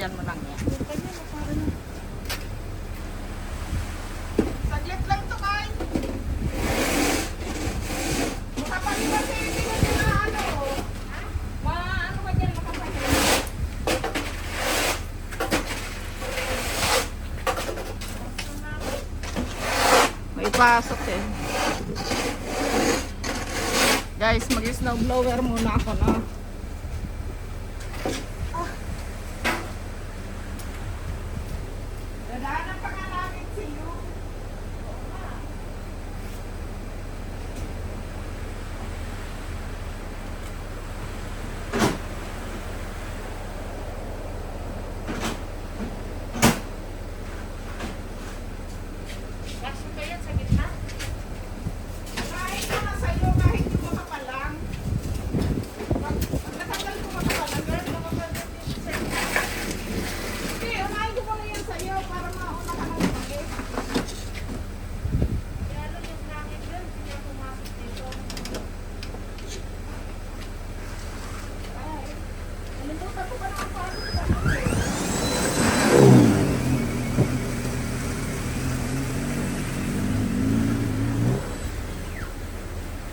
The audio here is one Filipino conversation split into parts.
Lagyan mo lang yan. Saglit lang to, Kay. Makapaliwan sa hindi ko nila ano. Ano ba dyan makapaliwan? May pasok eh. Guys, mag-snow blower muna ako na. Dadaanan pa nga namin si you. Kasya ba yan sa gitna? Kahit na sa'yo, kahit yung makapalang. Pag natanggal ko makapalang, girl, nakapagod din sa iyo. Hindi, unahin ko pala yan sa'yo para mauna ka ng lumaki. Kaya ano yung langit doon, hindi niya pumasok dito. Ay, nalimutan ko pa na ang pasok sa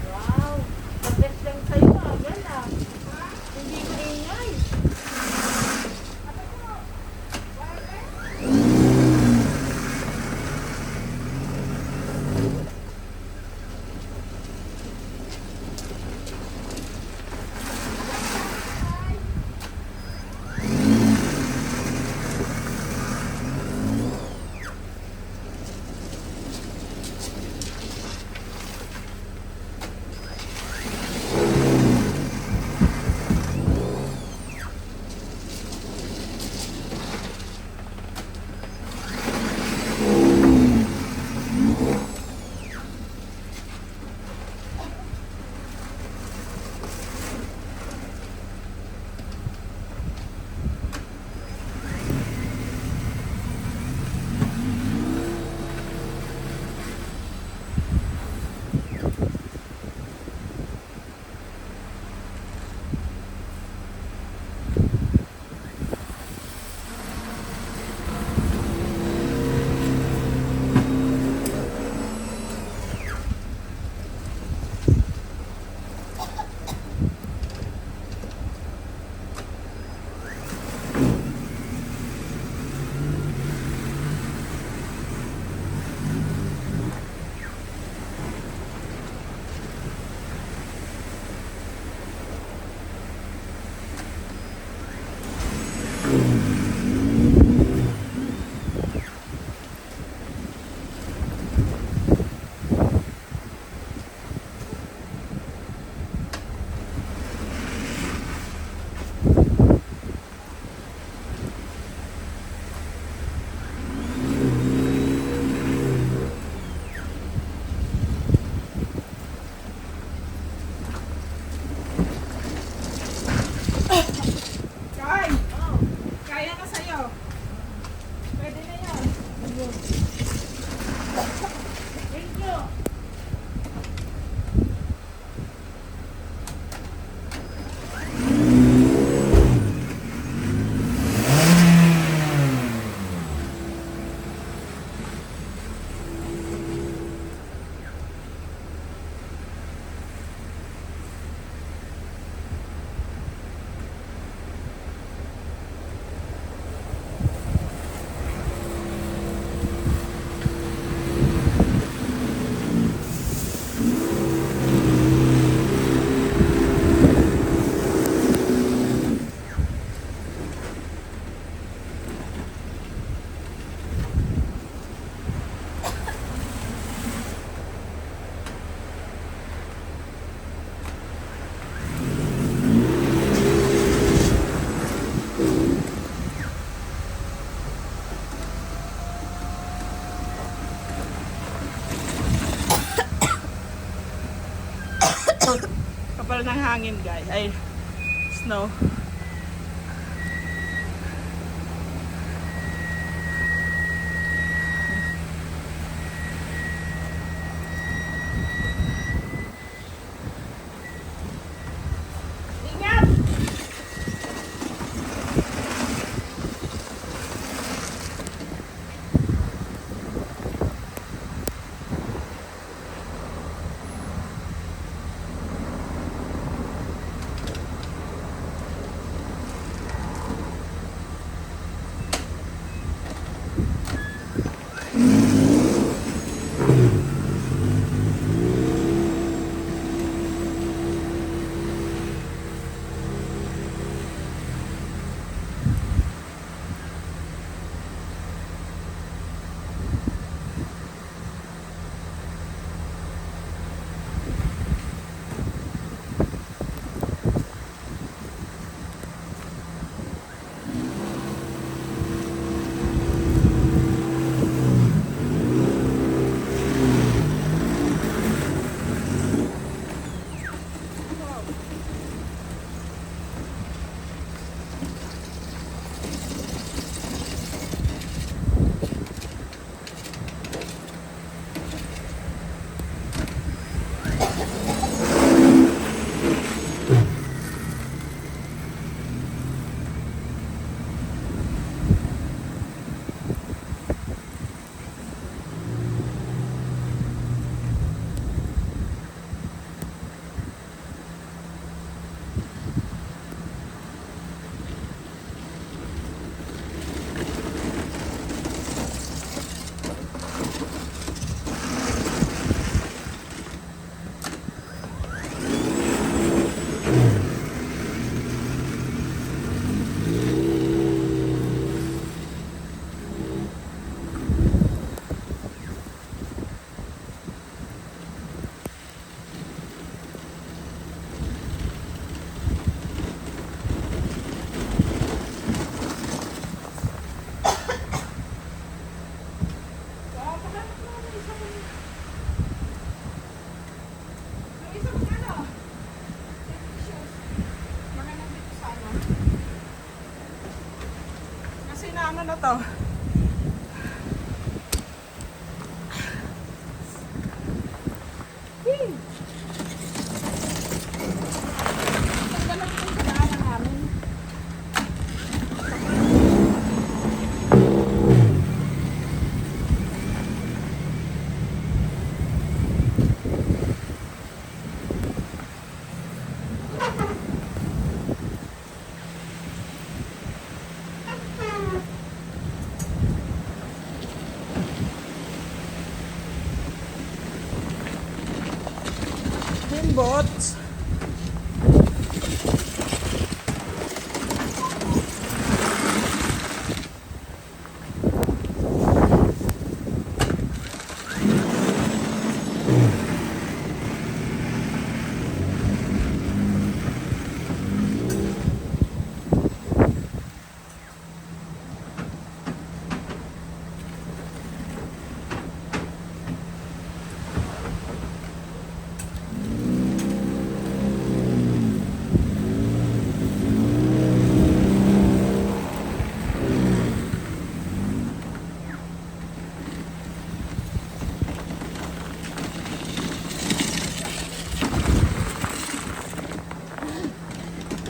Wow! Pag-best lang sa'yo ah, yan ah. Hindi maingay. Kay! Kaya na sa'yo. Pwede na yan. Thank you. Kapal ng hangin, guys. Ay, snow. Ingat! kasi na ano na to. Hey. Ang ganap yung kadaanan namin. Bots.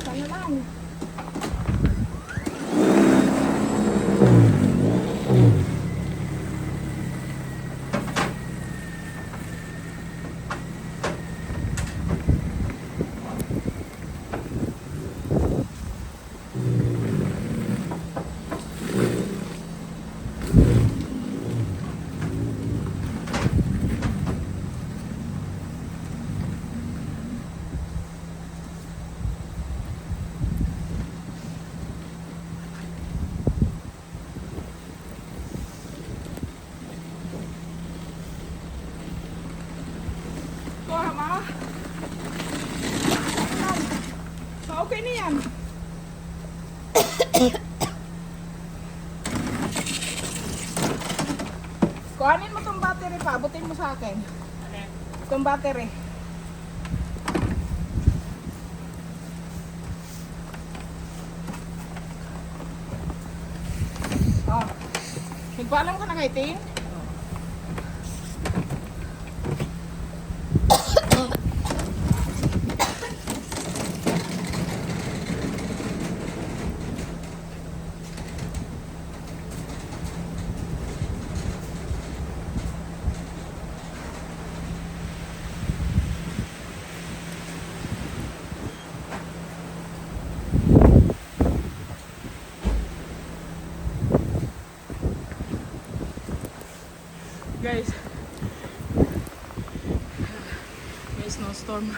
Sana lang. Kuha ma. So, okay na yan. Kuhanin mo tong battery pa. Abutin mo sa akin. Itong battery. Oh. Nagpaalam ka na kay Ting? Guys, may snowstorm.